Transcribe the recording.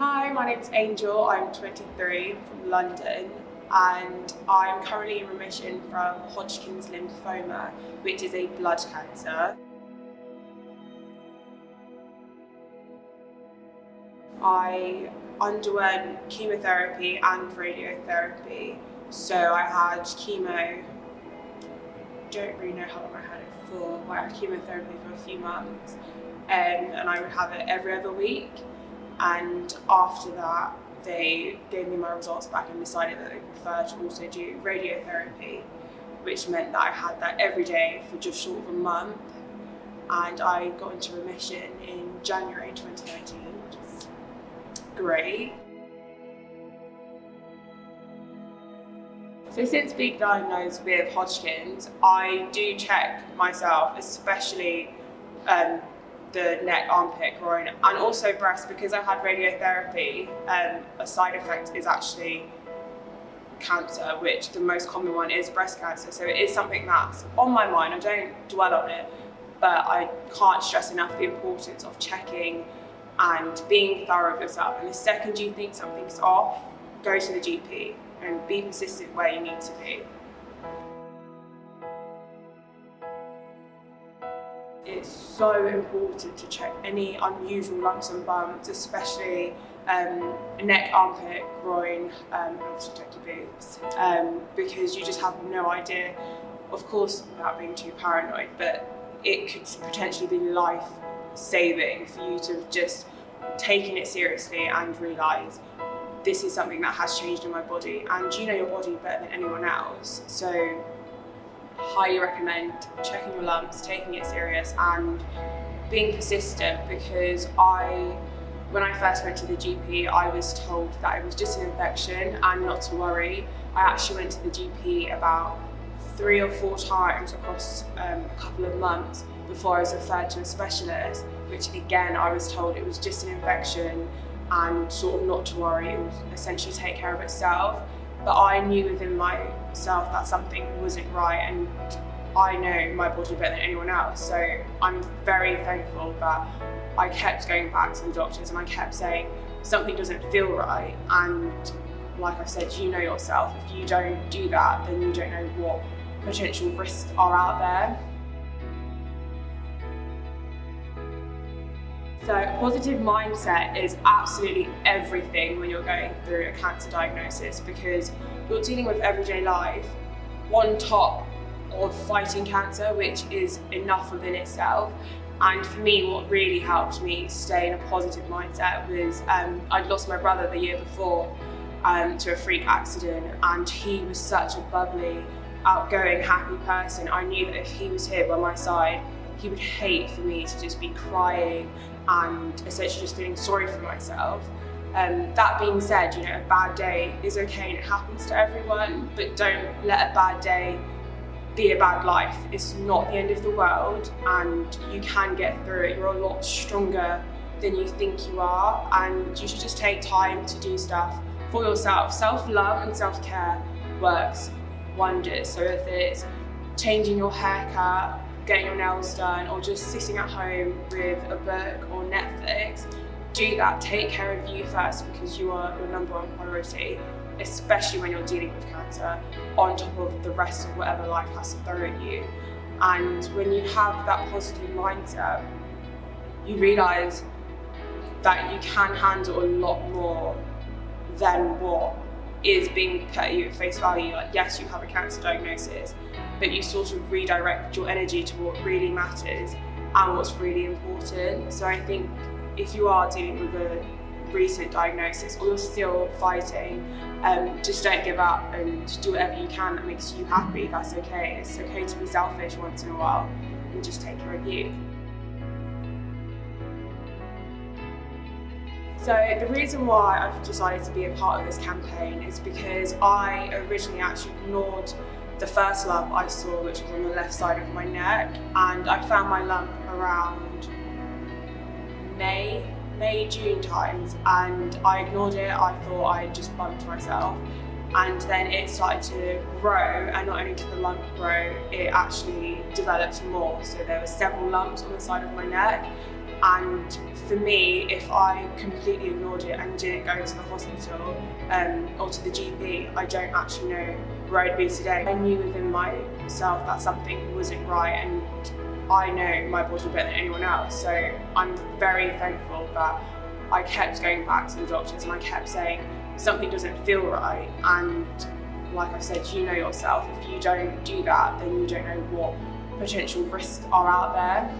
Hi, my name's Angel. I'm 23, from London, and I'm currently in remission from Hodgkin's lymphoma, which is a blood cancer. I underwent chemotherapy and radiotherapy. So I had chemo, don't really know how long I had it for, but I had chemotherapy for a few months, and I would have it every other week. And after that, they gave me my results back and decided that they preferred to also do radiotherapy, which meant that I had that every day for just short of a month. And I got into remission in January 2019, which is great. So since being diagnosed with Hodgkin's, I do check myself, especially the neck, armpit, groin, and also breast, because I had radiotherapy. A side effect is actually cancer, which the most common one is breast cancer. So it is something that's on my mind. I don't dwell on it, but I can't stress enough the importance of checking and being thorough with yourself. And the second you think something's off, go to the GP and be persistent where you need to be. It's so important to check any unusual lumps and bumps, especially neck, armpit, groin, and obviously check your boobs, because you just have no idea, of course without being too paranoid, but it could potentially be life-saving for you to have just taken it seriously and realise this is something that has changed in my body, and you know your body better than anyone else. So highly recommend checking your lumps, taking it serious and being persistent, because when I first went to the GP, I was told that it was just an infection and not to worry. I actually went to the GP about 3 or 4 times across a couple of months before I was referred to a specialist, which again, I was told it was just an infection and sort of not to worry, it would essentially take care of itself. But I knew within myself that something wasn't right, and I know my body better than anyone else. So I'm very thankful that I kept going back to the doctors and I kept saying something doesn't feel right. And like I said, you know yourself. If you don't do that, then you don't know what potential risks are out there. So a positive mindset is absolutely everything when you're going through a cancer diagnosis, because you're dealing with everyday life on top of fighting cancer, which is enough within itself. And for me, what really helped me stay in a positive mindset was I'd lost my brother the year before to a freak accident, and he was such a bubbly, outgoing, happy person. I knew that if he was here by my side, he would hate for me to just be crying and essentially just feeling sorry for myself. That being said, you know, a bad day is okay and it happens to everyone, but don't let a bad day be a bad life. It's not the end of the world, and you can get through it. You're a lot stronger than you think you are, and you should just take time to do stuff for yourself. Self-love and self-care works wonders. So if it's changing your haircut, getting your nails done, or just sitting at home with a book or Netflix, do that. Take care of you first, because you are your number one priority, especially when you're dealing with cancer, on top of the rest of whatever life has to throw at you. And when you have that positive mindset, you realise that you can handle a lot more than what is being put at you at face value. Like, yes, you have a cancer diagnosis, but you sort of redirect your energy to what really matters and what's really important. So I think if you are dealing with a recent diagnosis, or you're still fighting, just don't give up and do whatever you can that makes you happy. That's okay. It's okay to be selfish once in a while and just take care of you. So the reason why I've decided to be a part of this campaign is because I originally actually ignored the first lump I saw, which was on the left side of my neck, and I found my lump around May, June times, and I ignored it. I thought I just bumped myself, and then it started to grow, and not only did the lump grow, it actually developed more. So there were several lumps on the side of my neck, And for me, if I completely ignored it and didn't go to the hospital or to the GP, I don't actually know where I'd be today. I knew within myself that something wasn't right, and I know my body better than anyone else. So I'm very thankful that I kept going back to the doctors and I kept saying something doesn't feel right. And like I said, you know yourself, if you don't do that, then you don't know what potential risks are out there.